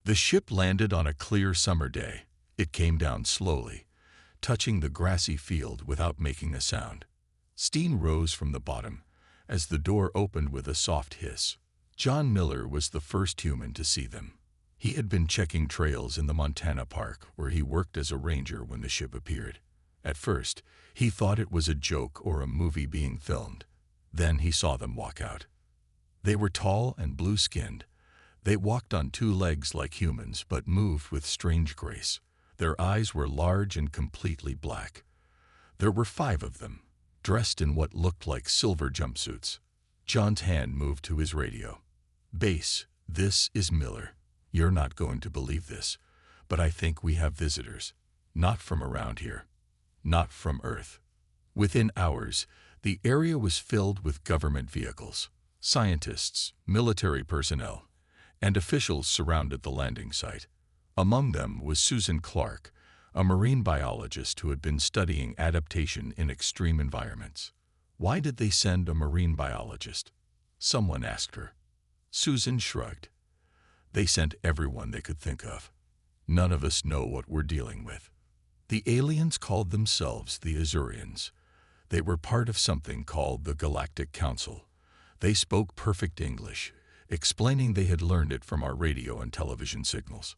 The ship landed on a clear summer day. It came down slowly, touching the grassy field without making a sound. Steam rose from the bottom as the door opened with a soft hiss. John Miller was the first human to see them. He had been checking trails in the Montana park where he worked as a ranger when the ship appeared. At first, he thought it was a joke or a movie being filmed. Then he saw them walk out. They were tall and blue-skinned. They walked on two legs like humans but moved with strange grace. Their eyes were large and completely black. There were 5 of them, dressed in what looked like silver jumpsuits. John's hand moved to his radio. "Base, this is Miller. You're not going to believe this, but I think we have visitors. Not from around here. Not from Earth." Within hours, the area was filled with government vehicles. Scientists, military personnel, and officials surrounded the landing site. Among them was Susan Clark, a marine biologist who had been studying adaptation in extreme environments. Why did they send a marine biologist? Someone asked her. Susan shrugged. They sent everyone they could think of. None of us know what we're dealing with. The aliens called themselves the Azurians. They were part of something called the Galactic Council. They spoke perfect English, explaining they had learned it from our radio and television signals.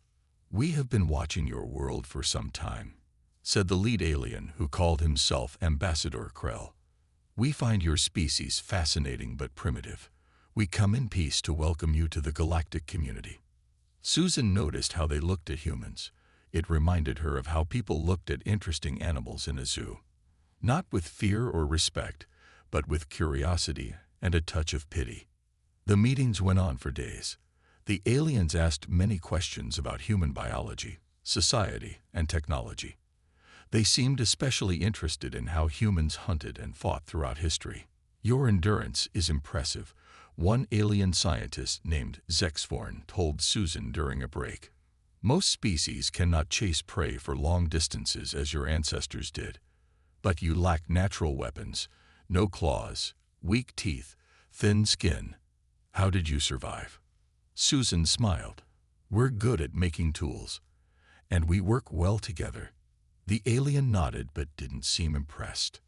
"We have been watching your world for some time," said the lead alien, who called himself Ambassador Krell. "We find your species fascinating but primitive. We come in peace to welcome you to the galactic community." Susan noticed how they looked at humans. It reminded her of how people looked at interesting animals in a zoo. Not with fear or respect, but with curiosity and a touch of pity. The meetings went on for days. The aliens asked many questions about human biology, society, and technology. They seemed especially interested in how humans hunted and fought throughout history. "Your endurance is impressive," one alien scientist named Zexforn told Susan during a break. "Most species cannot chase prey for long distances as your ancestors did. But you lack natural weapons, no claws, weak teeth, thin skin. How did you survive?" Susan smiled. "We're good at making tools, and we work well together." The alien nodded but didn't seem impressed.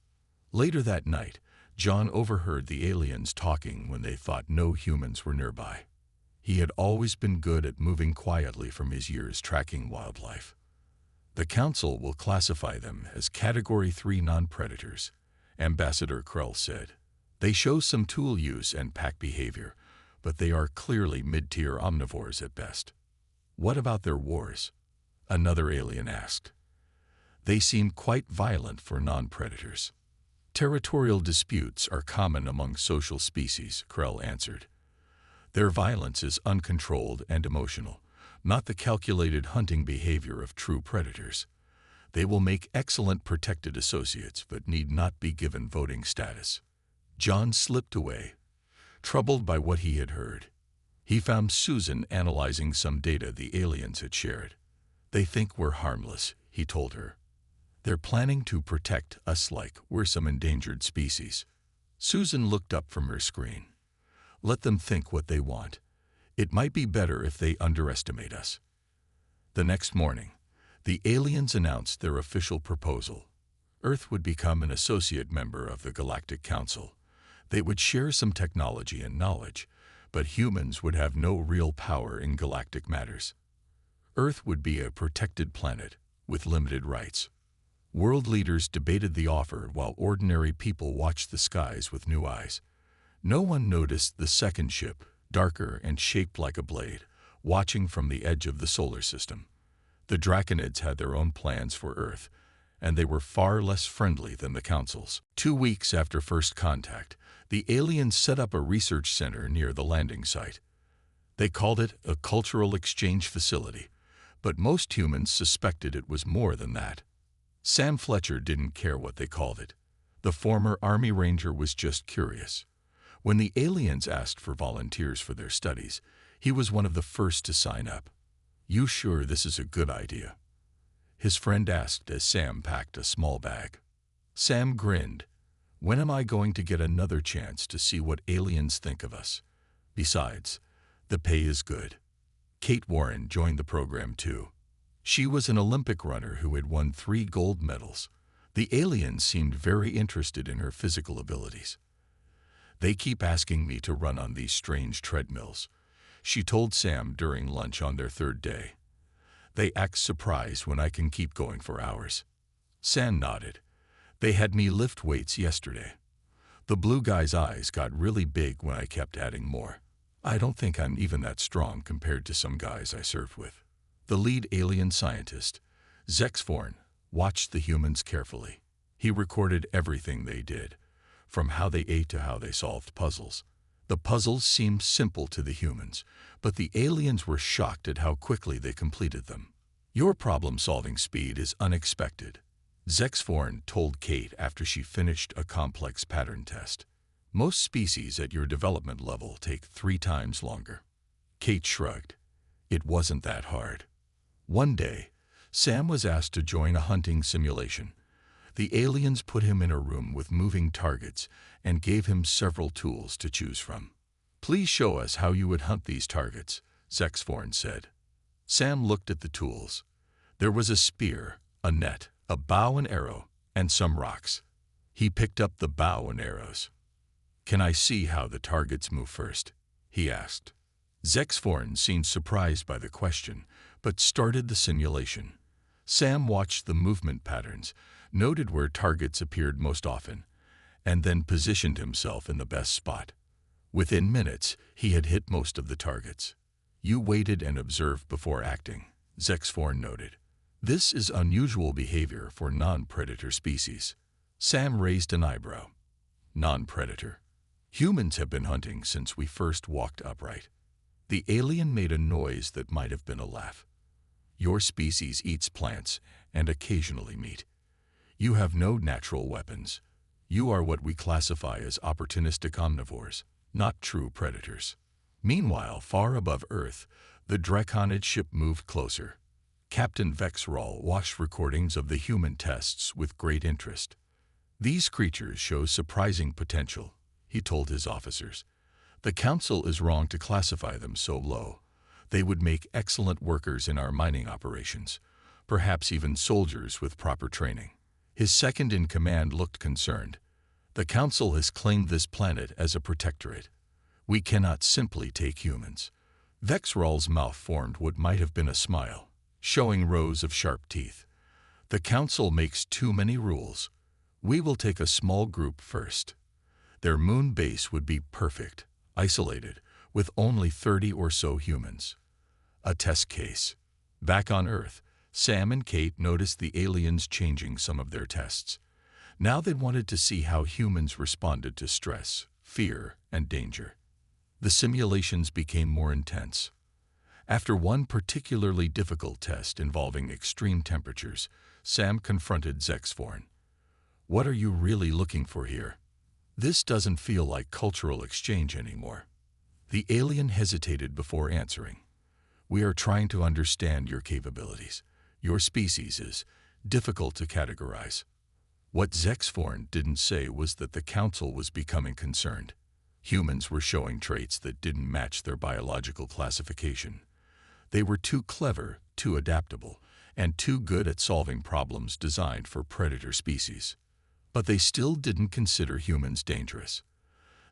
Later that night, John overheard the aliens talking when they thought no humans were nearby. He had always been good at moving quietly from his years tracking wildlife. "The Council will classify them as Category 3 non-predators," Ambassador Krell said. "They show some tool use and pack behavior, but they are clearly mid-tier omnivores at best." "What about their wars?" another alien asked. "They seem quite violent for non-predators." "Territorial disputes are common among social species," Krell answered. "Their violence is uncontrolled and emotional, not the calculated hunting behavior of true predators. They will make excellent protected associates but need not be given voting status." John slipped away, troubled by what he had heard. He found Susan analyzing some data the aliens had shared. "They think we're harmless," he told her. "They're planning to protect us like we're some endangered species." Susan looked up from her screen. "Let them think what they want. It might be better if they underestimate us." The next morning, the aliens announced their official proposal. Earth would become an associate member of the Galactic Council. They would share some technology and knowledge, but humans would have no real power in galactic matters. Earth would be a protected planet with limited rights. World leaders debated the offer while ordinary people watched the skies with new eyes. No one noticed the second ship, darker and shaped like a blade, watching from the edge of the solar system. The Draconids had their own plans for Earth, and they were far less friendly than the Council's. 2 weeks after first contact, the aliens set up a research center near the landing site. They called it a cultural exchange facility, but most humans suspected it was more than that. Sam Fletcher didn't care what they called it. The former Army Ranger was just curious. When the aliens asked for volunteers for their studies, he was one of the first to sign up. "You sure this is a good idea?" his friend asked as Sam packed a small bag. Sam grinned. "When am I going to get another chance to see what aliens think of us? Besides, the pay is good." Kate Warren joined the program too. She was an Olympic runner who had won 3 gold medals. The aliens seemed very interested in her physical abilities. They keep asking me to run on these strange treadmills, she told Sam during lunch on their 3rd day. They act surprised when I can keep going for hours. Sam nodded. They had me lift weights yesterday. The blue guy's eyes got really big when I kept adding more. I don't think I'm even that strong compared to some guys I served with. The lead alien scientist, Zex Forn, watched the humans carefully. He recorded everything they did, from how they ate to how they solved puzzles. The puzzles seemed simple to the humans, but the aliens were shocked at how quickly they completed them. Your problem-solving speed is unexpected, Zex Forn told Kate after she finished a complex pattern test. Most species at your development level take 3 times longer. Kate shrugged. It wasn't that hard. One day, Sam was asked to join a hunting simulation. The aliens put him in a room with moving targets and gave him several tools to choose from. Please show us how you would hunt these targets, Zex Forn said. Sam looked at the tools. There was a spear, a net, a bow and arrow, and some rocks. He picked up the bow and arrows. Can I see how the targets move first? He asked. Zex Forn seemed surprised by the question, but started the simulation. Sam watched the movement patterns, noted where targets appeared most often, and then positioned himself in the best spot. Within minutes, he had hit most of the targets. You waited and observed before acting, Zex Forn noted. This is unusual behavior for non-predator species. Sam raised an eyebrow. Non-predator. Humans have been hunting since we first walked upright. The alien made a noise that might have been a laugh. Your species eats plants and occasionally meat. You have no natural weapons. You are what we classify as opportunistic omnivores, not true predators. Meanwhile, far above Earth, the Draconid ship moved closer. Captain Vexral watched recordings of the human tests with great interest. These creatures show surprising potential, he told his officers. The Council is wrong to classify them so low. They would make excellent workers in our mining operations, perhaps even soldiers with proper training. His second-in-command looked concerned. The Council has claimed this planet as a protectorate. We cannot simply take humans. Vexral's mouth formed what might have been a smile, showing rows of sharp teeth. The Council makes too many rules. We will take a small group first. Their moon base would be perfect, isolated, with only 30 or so humans. A test case. Back on Earth, Sam and Kate noticed the aliens changing some of their tests. Now they wanted to see how humans responded to stress, fear, and danger. The simulations became more intense. After one particularly difficult test involving extreme temperatures, Sam confronted Zex Forn. What are you really looking for here? This doesn't feel like cultural exchange anymore. The alien hesitated before answering. We are trying to understand your capabilities. Your species is difficult to categorize. What Zex Forn didn't say was that the Council was becoming concerned. Humans were showing traits that didn't match their biological classification. They were too clever, too adaptable, and too good at solving problems designed for predator species. But they still didn't consider humans dangerous.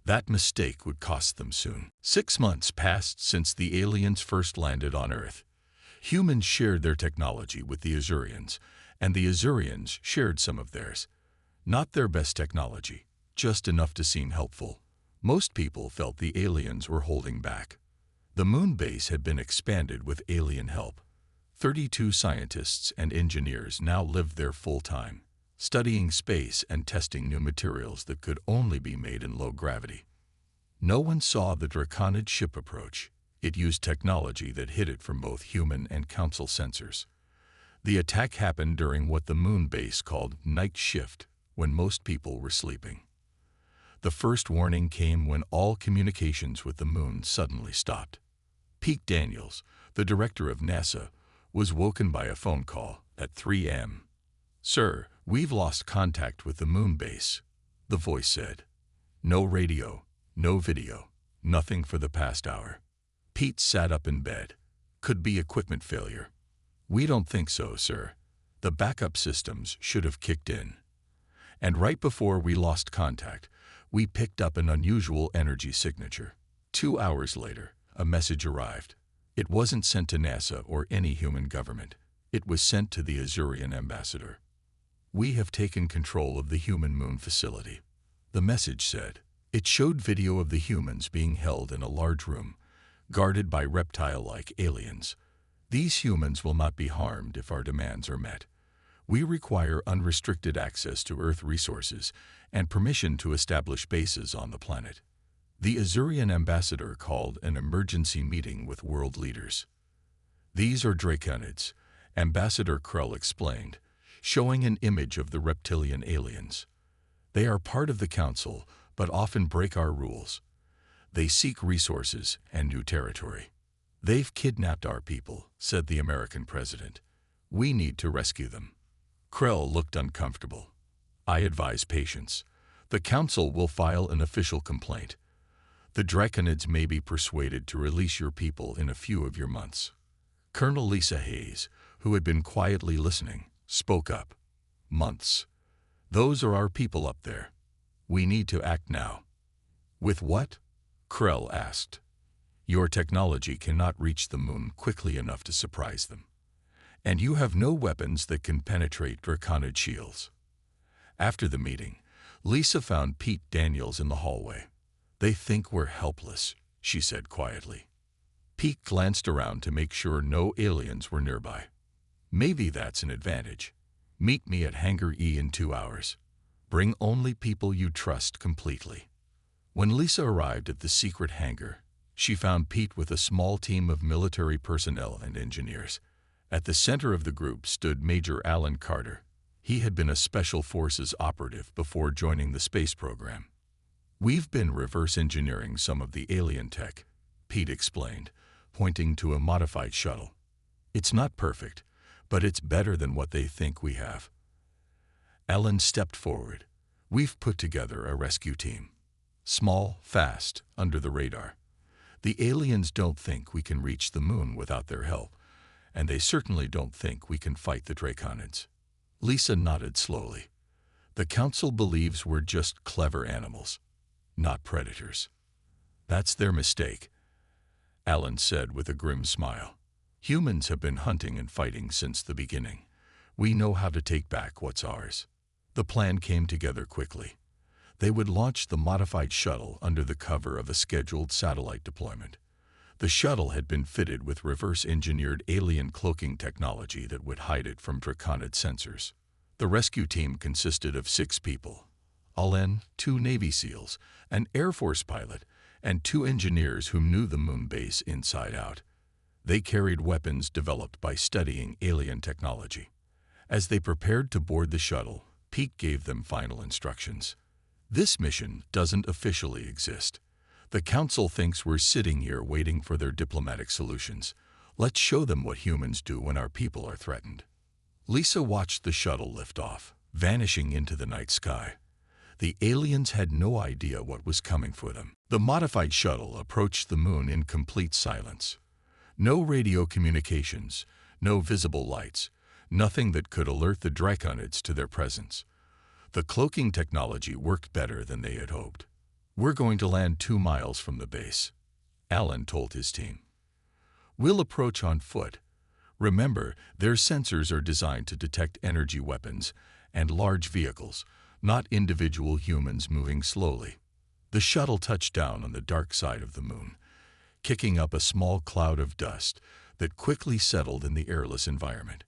That mistake would cost them soon. 6 months passed since the aliens first landed on Earth. Humans shared their technology with the Azurians, and the Azurians shared some of theirs. Not their best technology, just enough to seem helpful. Most people felt the aliens were holding back. The moon base had been expanded with alien help. 32 scientists and engineers now lived there full-time, studying space and testing new materials that could only be made in low gravity. No one saw the Draconid ship approach. It used technology that hid it from both human and Council sensors. The attack happened during what the moon base called night shift, when most people were sleeping. The first warning came when all communications with the moon suddenly stopped. Pete Daniels, the director of NASA, was woken by a phone call at 3 a.m. "Sir, we've lost contact with the moon base," the voice said. "No radio, no video, nothing for the past hour." Pete sat up in bed. Could be equipment failure. We don't think so, sir. The backup systems should have kicked in. And right before we lost contact, we picked up an unusual energy signature. 2 hours later, a message arrived. It wasn't sent to NASA or any human government. It was sent to the Azurian ambassador. We have taken control of the human moon facility. The message said. It showed video of the humans being held in a large room, guarded by reptile-like aliens. These humans will not be harmed if our demands are met. We require unrestricted access to Earth resources and permission to establish bases on the planet. The Azurian ambassador called an emergency meeting with world leaders. These are Draconids, Ambassador Krell explained, showing an image of the reptilian aliens. They are part of the Council, but often break our rules. They seek resources and new territory. They've kidnapped our people, said the American president. We need to rescue them. Krell looked uncomfortable. I advise patience. The Council will file an official complaint. The Draconids may be persuaded to release your people in a few of your months. Colonel Lisa Hayes, who had been quietly listening, spoke up. Months. Those are our people up there. We need to act now. With what? Krell asked. Your technology cannot reach the moon quickly enough to surprise them. And you have no weapons that can penetrate Draconid shields. After the meeting, Lisa found Pete Daniels in the hallway. They think we're helpless, she said quietly. Pete glanced around to make sure no aliens were nearby. Maybe that's an advantage. Meet me at Hangar E in 2 hours. Bring only people you trust completely. When Lisa arrived at the secret hangar, she found Pete with a small team of military personnel and engineers. At the center of the group stood Major Alan Carter. He had been a Special Forces operative before joining the space program. We've been reverse engineering some of the alien tech, Pete explained, pointing to a modified shuttle. It's not perfect, but it's better than what they think we have. Alan stepped forward. We've put together a rescue team. Small, fast, under the radar. The aliens don't think we can reach the moon without their help, and they certainly don't think we can fight the Draconids. Lisa nodded slowly. The Council believes we're just clever animals, not predators. That's their mistake, Alan said with a grim smile. Humans have been hunting and fighting since the beginning. We know how to take back what's ours. The plan came together quickly. They would launch the modified shuttle under the cover of a scheduled satellite deployment. The shuttle had been fitted with reverse-engineered alien cloaking technology that would hide it from Draconid sensors. The rescue team consisted of 6 people. Alan, 2 Navy SEALs, an Air Force pilot, and 2 engineers who knew the moon base inside out. They carried weapons developed by studying alien technology. As they prepared to board the shuttle, Pete gave them final instructions. This mission doesn't officially exist. The Council thinks we're sitting here waiting for their diplomatic solutions. Let's show them what humans do when our people are threatened. Lisa watched the shuttle lift off, vanishing into the night sky. The aliens had no idea what was coming for them. The modified shuttle approached the moon in complete silence. No radio communications, no visible lights, nothing that could alert the Draconids to their presence. The cloaking technology worked better than they had hoped. We're going to land 2 miles from the base, Alan told his team. We'll approach on foot. Remember, their sensors are designed to detect energy weapons and large vehicles, not individual humans moving slowly. The shuttle touched down on the dark side of the moon, kicking up a small cloud of dust that quickly settled in the airless environment.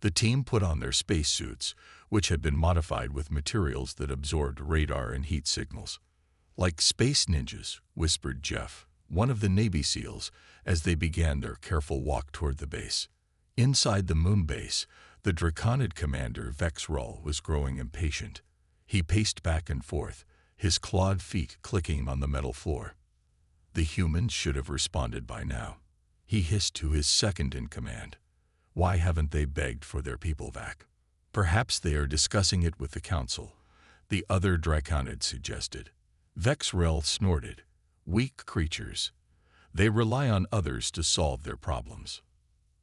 The team put on their spacesuits, which had been modified with materials that absorbed radar and heat signals. Like space ninjas, whispered Jeff, one of the Navy SEALs, as they began their careful walk toward the base. Inside the moon base, the Draconid commander Vex Rull was growing impatient. He paced back and forth, his clawed feet clicking on the metal floor. The humans should have responded by now. He hissed to his second-in-command. Why haven't they begged for their people back? Perhaps they are discussing it with the Council, the other Draconid suggested. Vex Rull snorted. Weak creatures. They rely on others to solve their problems.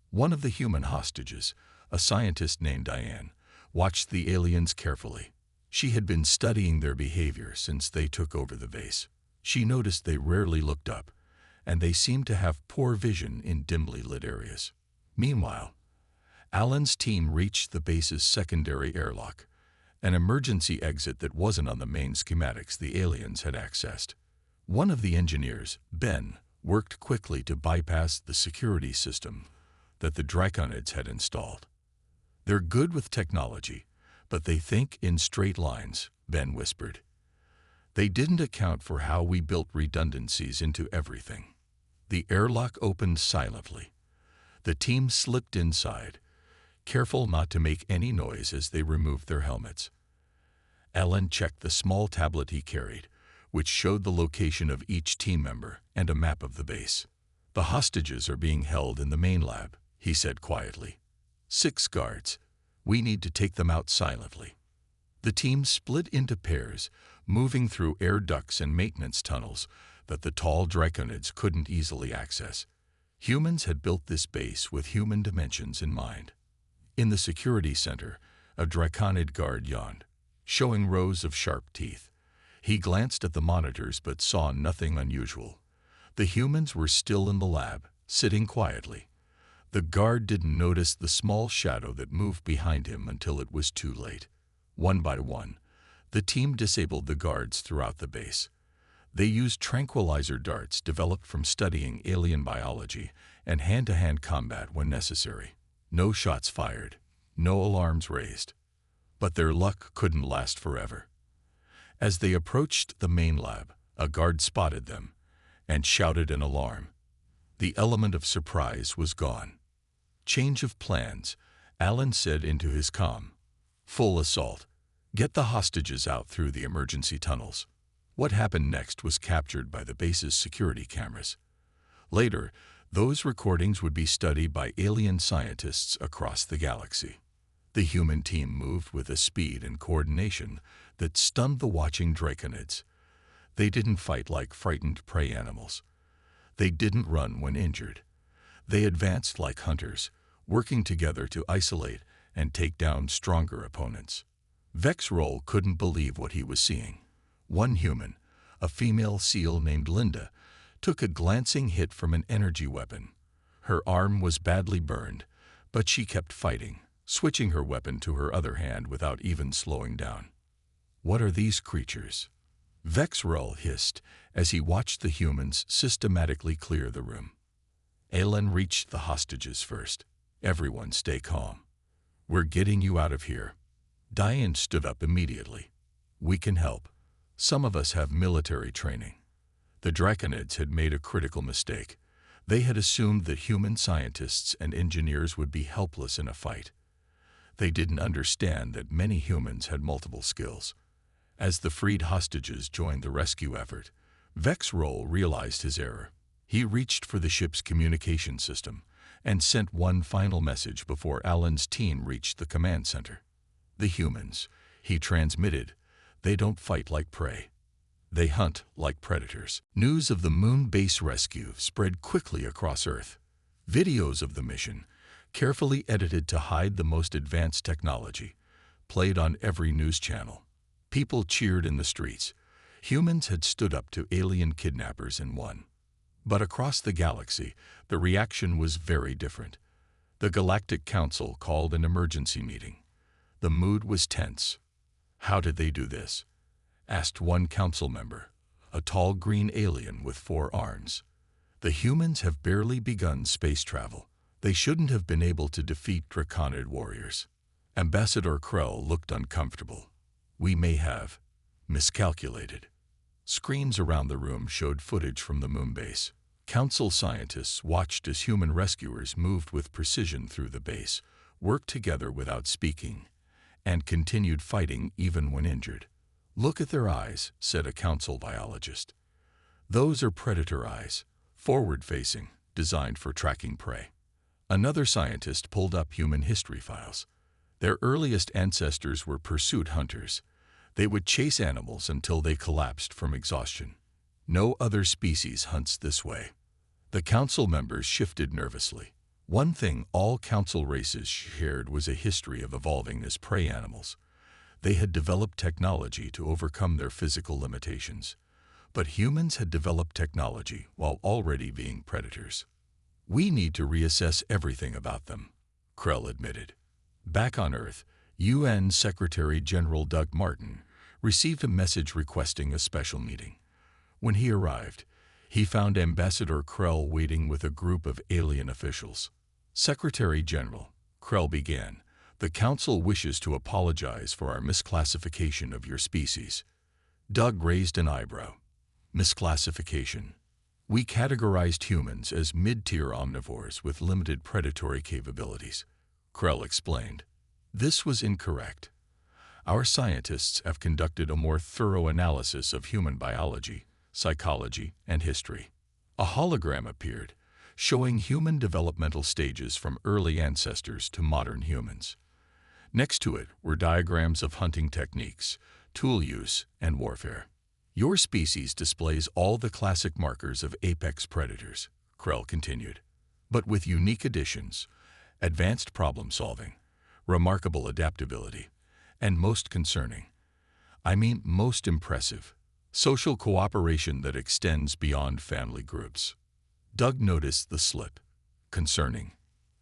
One of the human hostages, a scientist named Diane, watched the aliens carefully. She had been studying their behavior since they took over the base. She noticed they rarely looked up, and they seemed to have poor vision in dimly lit areas. Meanwhile, Alan's team reached the base's secondary airlock, an emergency exit that wasn't on the main schematics the aliens had accessed. One of the engineers, Ben, worked quickly to bypass the security system that the Draconids had installed. "They're good with technology, but they think in straight lines," Ben whispered. "They didn't account for how we built redundancies into everything." The airlock opened silently. The team slipped inside, careful not to make any noise as they removed their helmets. Alan checked the small tablet he carried, which showed the location of each team member and a map of the base. "The hostages are being held in the main lab," he said quietly. 6 guards. We need to take them out silently." The team split into pairs, moving through air ducts and maintenance tunnels that the tall Draconids couldn't easily access. Humans had built this base with human dimensions in mind. In the security center, a Draconid guard yawned, showing rows of sharp teeth. He glanced at the monitors but saw nothing unusual. The humans were still in the lab, sitting quietly. The guard didn't notice the small shadow that moved behind him until it was too late. One by one, the team disabled the guards throughout the base. They used tranquilizer darts developed from studying alien biology and hand-to-hand combat when necessary. No shots fired, no alarms raised. But their luck couldn't last forever. As they approached the main lab, a guard spotted them and shouted an alarm. The element of surprise was gone. "Change of plans," Alan said into his comm. "Full assault. Get the hostages out through the emergency tunnels." What happened next was captured by the base's security cameras. Later, those recordings would be studied by alien scientists across the galaxy. The human team moved with a speed and coordination that stunned the watching Draconids. They didn't fight like frightened prey animals. They didn't run when injured. They advanced like hunters, working together to isolate and take down stronger opponents. Vexroll couldn't believe what he was seeing. One human, a female SEAL named Linda, took a glancing hit from an energy weapon. Her arm was badly burned, but she kept fighting, switching her weapon to her other hand without even slowing down. "What are these creatures?" Vexroll hissed as he watched the humans systematically clear the room. Alan reached the hostages first. "Everyone stay calm. We're getting you out of here." Diane stood up immediately. "We can help. Some of us have military training." The Draconids had made a critical mistake. They had assumed that human scientists and engineers would be helpless in a fight. They didn't understand that many humans had multiple skills. As the freed hostages joined the rescue effort, Vexroll realized his error. He reached for the ship's communication system and sent one final message before Alan's team reached the command center. "The humans," he transmitted, "they don't fight like prey. They hunt like predators." News of the moon base rescue spread quickly across Earth. Videos of the mission, carefully edited to hide the most advanced technology, played on every news channel. People cheered in the streets. Humans had stood up to alien kidnappers and won. But across the galaxy, the reaction was very different. The Galactic Council called an emergency meeting. The mood was tense. "How did they do this?" asked one council member, a tall green alien with 4 arms. "The humans have barely begun space travel. They shouldn't have been able to defeat Draconid warriors." Ambassador Krell looked uncomfortable. "We may have miscalculated." Screens around the room showed footage from the moon base. Council scientists watched as human rescuers moved with precision through the base, worked together without speaking, and continued fighting even when injured. "Look at their eyes," said a council biologist. "Those are predator eyes, forward-facing, designed for tracking prey." Another scientist pulled up human history files. Their earliest ancestors were pursuit hunters. They would chase animals until they collapsed from exhaustion. No other species hunts this way. The council members shifted nervously. One thing all council races shared was a history of evolving as prey animals. They had developed technology to overcome their physical limitations. But humans had developed technology while already being predators. We need to reassess everything about them, Krell admitted. Back on Earth, UN Secretary General Doug Martin received a message requesting a special meeting. When he arrived, he found Ambassador Krell waiting with a group of alien officials. Secretary General, Krell began, the Council wishes to apologize for our misclassification of your species. Doug raised an eyebrow. Misclassification. We categorized humans as mid-tier omnivores with limited predatory capabilities, Krell explained. This was incorrect. Our scientists have conducted a more thorough analysis of human biology, psychology, and history. A hologram appeared, showing human developmental stages from early ancestors to modern humans. Next to it were diagrams of hunting techniques, tool use, and warfare. Your species displays all the classic markers of apex predators, Krell continued, but with unique additions: advanced problem solving, remarkable adaptability, and most concerning, most impressive, social cooperation that extends beyond family groups. Doug noticed the slip. Concerning.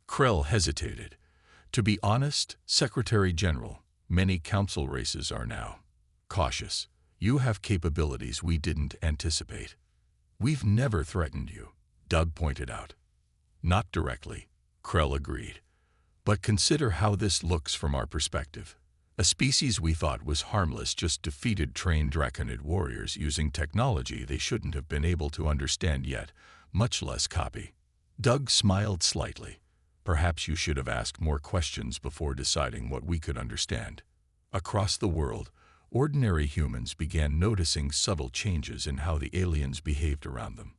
Krell hesitated. To be honest, Secretary General, many council races are now cautious. You have capabilities we didn't anticipate. We've never threatened you, Doug pointed out. Not directly, Krell agreed. But consider how this looks from our perspective. A species we thought was harmless just defeated trained Draconid warriors using technology they shouldn't have been able to understand yet, much less copy. Doug smiled slightly. Perhaps you should have asked more questions before deciding what we could understand. Across the world, ordinary humans began noticing subtle changes in how the aliens behaved around them.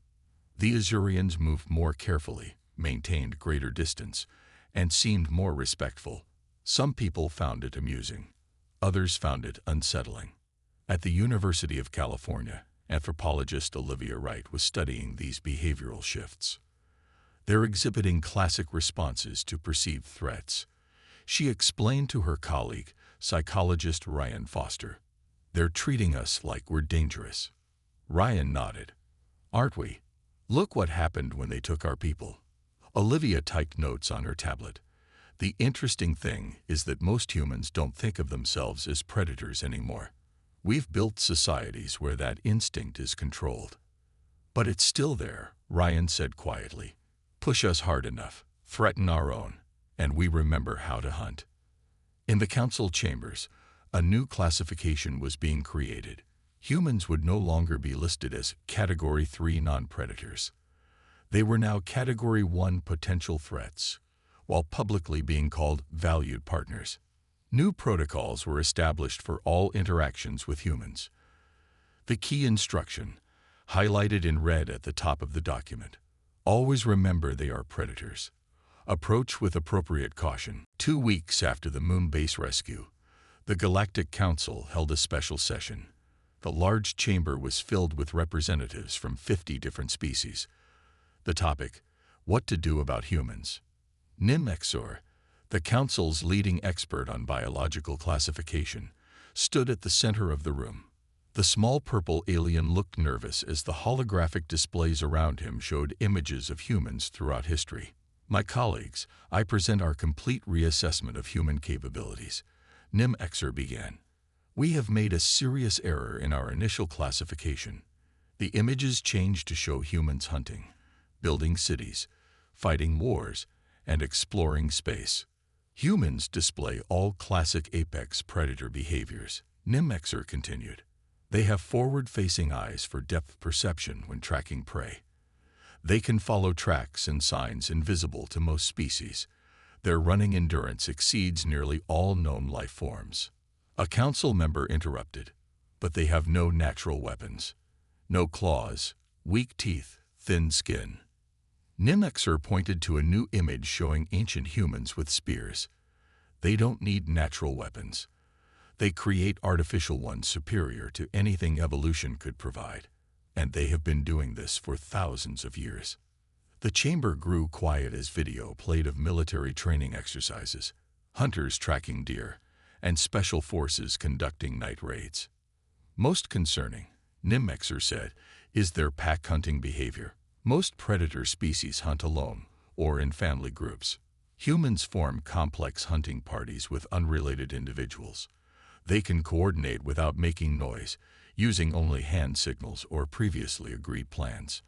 The Azurians moved more carefully, maintained greater distance, and seemed more respectful. Some people found it amusing. Others found it unsettling. At the University of California, anthropologist Olivia Wright was studying these behavioral shifts. They're exhibiting classic responses to perceived threats. She explained to her colleague, psychologist Ryan Foster. They're treating us like we're dangerous. Ryan nodded. Aren't we? Look what happened when they took our people. Olivia typed notes on her tablet. The interesting thing is that most humans don't think of themselves as predators anymore. We've built societies where that instinct is controlled. But it's still there, Ryan said quietly. Push us hard enough, threaten our own, and we remember how to hunt. In the council chambers, a new classification was being created. Humans would no longer be listed as Category 3 non-predators. They were now Category 1 potential threats, while publicly being called valued partners. New protocols were established for all interactions with humans. The key instruction, highlighted in red at the top of the document: always remember they are predators. Approach with appropriate caution. 2 weeks after the moon base rescue, the Galactic Council held a special session. The large chamber was filled with representatives from 50 different species. The topic: what to do about humans. Nim Exor, the Council's leading expert on biological classification, stood at the center of the room. The small purple alien looked nervous as the holographic displays around him showed images of humans throughout history. My colleagues, I present our complete reassessment of human capabilities, Nim Exor began. We have made a serious error in our initial classification. The images changed to show humans hunting, building cities, fighting wars, and exploring space. Humans display all classic apex predator behaviors, Nim Exor continued. They have forward-facing eyes for depth perception when tracking prey. They can follow tracks and signs invisible to most species. Their running endurance exceeds nearly all known life forms. A council member interrupted. But they have no natural weapons. No claws, weak teeth, thin skin. Nim Exor pointed to a new image showing ancient humans with spears. They don't need natural weapons. They create artificial ones superior to anything evolution could provide. And they have been doing this for thousands of years. The chamber grew quiet as video played of military training exercises, hunters tracking deer, and special forces conducting night raids. Most concerning, Nimexer said, is their pack hunting behavior. Most predator species hunt alone or in family groups. Humans form complex hunting parties with unrelated individuals. They can coordinate without making noise, using only hand signals or previously agreed plans.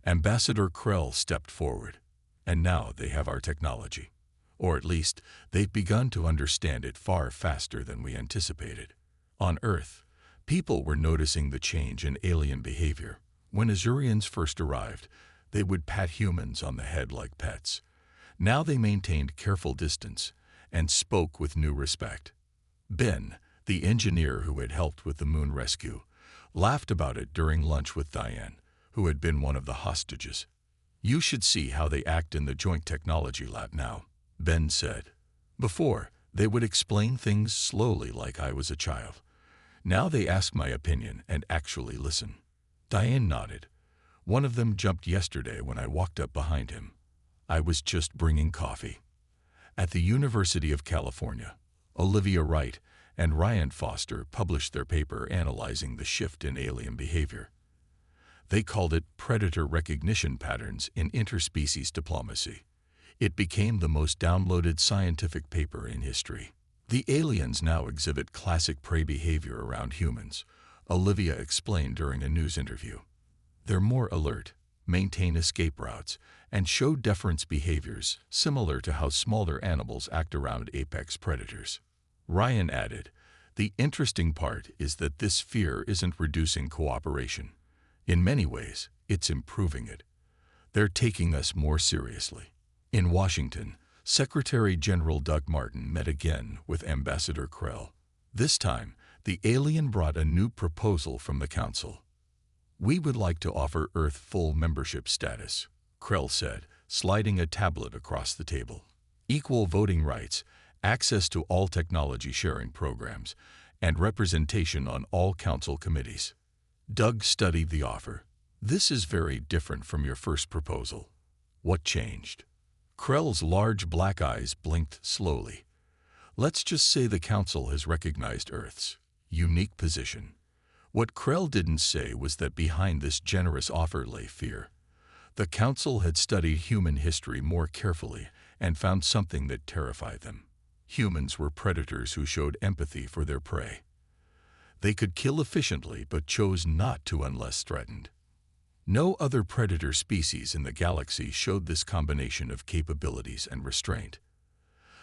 Ambassador Krell stepped forward, and now they have our technology. Or at least, they've begun to understand it far faster than we anticipated. On Earth, people were noticing the change in alien behavior. When Azurians first arrived, they would pat humans on the head like pets. Now they maintained careful distance and spoke with new respect. Ben, the engineer who had helped with the moon rescue, laughed about it during lunch with Diane, who had been one of the hostages. "You should see how they act in the Joint Technology Lab now," Ben said. "Before, they would explain things slowly like I was a child. Now they ask my opinion and actually listen." Diane nodded. "One of them jumped yesterday when I walked up behind him. I was just bringing coffee." At the University of California, Olivia Wright and Ryan Foster published their paper analyzing the shift in alien behavior. They called it Predator Recognition Patterns in Interspecies Diplomacy. It became the most downloaded scientific paper in history. "The aliens now exhibit classic prey behavior around humans," Olivia explained during a news interview. "They're more alert, maintain escape routes, and show deference behaviors similar to how smaller animals act around apex predators." Ryan added, "The interesting part is that this fear isn't reducing cooperation. In many ways, it's improving it. They're taking us more seriously." In Washington, Secretary General Doug Martin met again with Ambassador Krell. This time, the alien brought a new proposal from the Council. "We would like to offer Earth full membership status," Krell said, sliding a tablet across the table. "Equal voting rights, access to all technology sharing programs, and representation on all Council committees." Doug studied the offer. "This is very different from your first proposal. What changed?" Krell's large black eyes blinked slowly. "Let's just say the Council has recognized Earth's unique position." What Krell didn't say was that behind this generous offer lay fear. The Council had studied human history more carefully and found something that terrified them. Humans were predators who showed empathy for their prey. They could kill efficiently but chose not to unless threatened. No other predator species in the galaxy showed this combination of capabilities and restraint.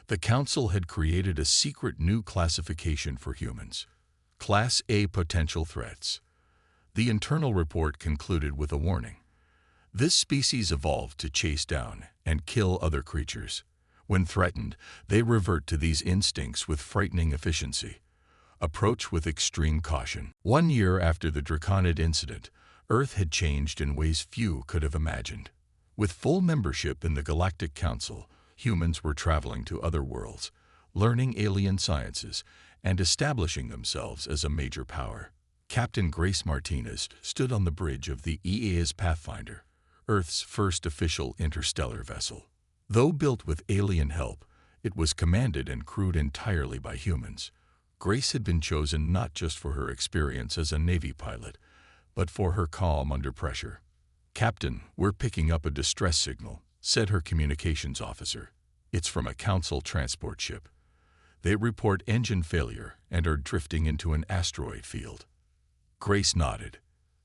The Council had created a secret new classification for humans: Class A potential threats. The internal report concluded with a warning. This species evolved to chase down and kill other creatures. When threatened, they revert to these instincts with frightening efficiency. Approach with extreme caution. 1 year after the Draconid incident, Earth had changed in ways few could have imagined. With full membership in the Galactic Council, humans were traveling to other worlds, learning alien sciences, and establishing themselves as a major power. Captain Grace Martinez stood on the bridge of the EA's Pathfinder, Earth's first official interstellar vessel. Though built with alien help, it was commanded and crewed entirely by humans. Grace had been chosen not just for her experience as a Navy pilot, but for her calm under pressure. "Captain, we're picking up a distress signal," said her communications officer. "It's from a Council transport ship. They report engine failure and are drifting into an asteroid field." Grace nodded.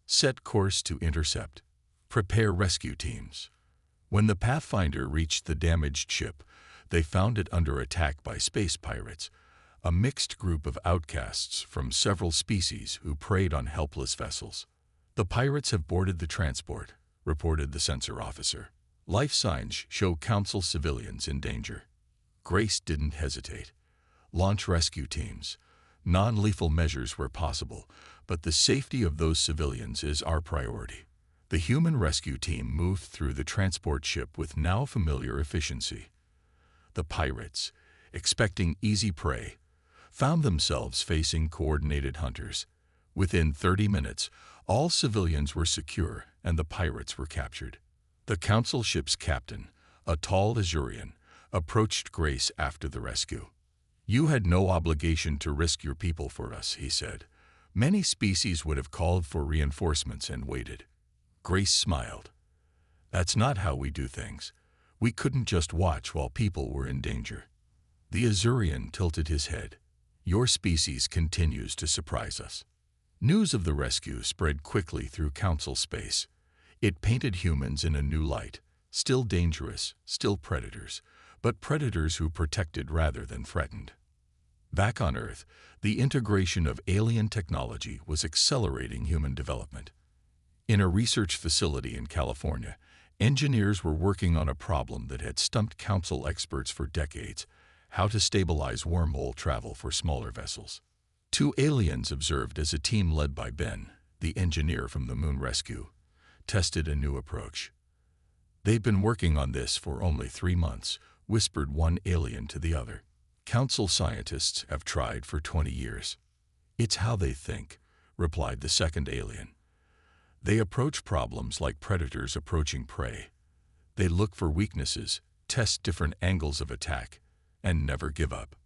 "Set course to intercept. Prepare rescue teams." When the Pathfinder reached the damaged ship, they found it under attack by space pirates, a mixed group of outcasts from several species who preyed on helpless vessels. "The pirates have boarded the transport," reported the sensor officer. "Life signs show Council civilians in danger." Grace didn't hesitate. "Launch rescue teams. Non-lethal measures where possible, but the safety of those civilians is our priority." The human rescue team moved through the transport ship with now familiar efficiency. The pirates, expecting easy prey, found themselves facing coordinated hunters. Within 30 minutes, all civilians were secure and the pirates were captured. The council ship's captain, a tall Azurian, approached Grace after the rescue. "You had no obligation to risk your people for us," he said. "Many species would have called for reinforcements and waited." Grace smiled. "That's not how we do things. We couldn't just watch while people were in danger." The Azurian tilted his head. "Your species continues to surprise us." News of the rescue spread quickly through council space. It painted humans in a new light, still dangerous, still predators, but predators who protected rather than threatened. Back on Earth, the integration of alien technology was accelerating human development. In a research facility in California, engineers were working on a problem that had stumped council experts for decades: how to stabilize wormhole travel for smaller vessels. Two aliens observed as a team led by Ben, the engineer from the moon rescue, tested a new approach. "They've been working on this for only 3 months, whispered one alien to the other. "Council scientists have tried for 20 years. "It's how they think," replied the second alien. "They approach problems like predators approaching prey. They look for weaknesses, test different angles of attack, and never give up."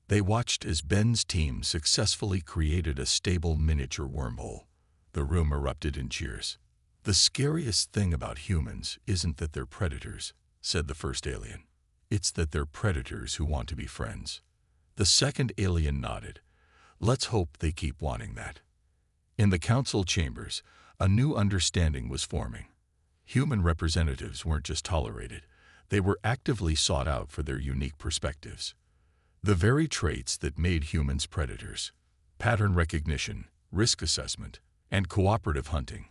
They watched as Ben's team successfully created a stable miniature wormhole. The room erupted in cheers. "The scariest thing about humans isn't that they're predators," said the first alien. "It's that they're predators who want to be friends." The second alien nodded. "Let's hope they keep wanting that." In the council chambers, a new understanding was forming. Human representatives weren't just tolerated, they were actively sought out for their unique perspectives. The very traits that made humans predators, pattern recognition, risk assessment, and cooperative hunting,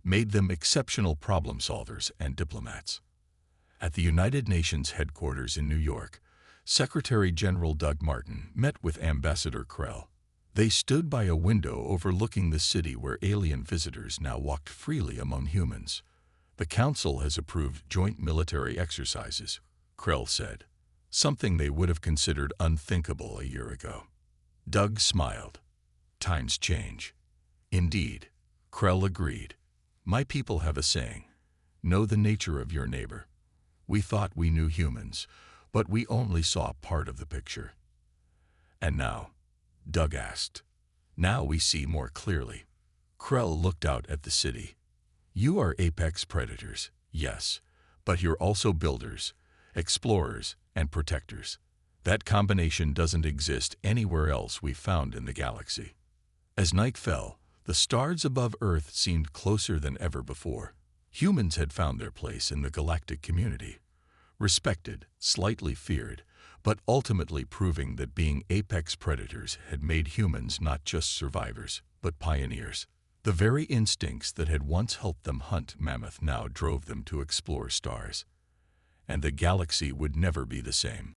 made them exceptional problem solvers and diplomats. At the United Nations headquarters in New York, Secretary General Doug Martin met with Ambassador Krell. They stood by a window overlooking the city where alien visitors now walked freely among humans. "The Council has approved joint military exercises," Krell said, "something they would have considered unthinkable a year ago." Doug smiled. "Times change." "Indeed," Krell agreed. "My people have a saying: know the nature of your neighbor. We thought we knew humans, but we only saw part of the picture." "And now?" Doug asked. "Now we see more clearly." Krell looked out at the city. "You are apex predators, yes, but you're also builders, explorers, and protectors. That combination doesn't exist anywhere else we've found in the galaxy." As night fell, the stars above Earth seemed closer than ever before. Humans had found their place in the galactic community, respected, slightly feared, but ultimately proving that being apex predators had made humans not just survivors, but pioneers. The very instincts that had once helped them hunt mammoth now drove them to explore stars. And the galaxy would never be the same.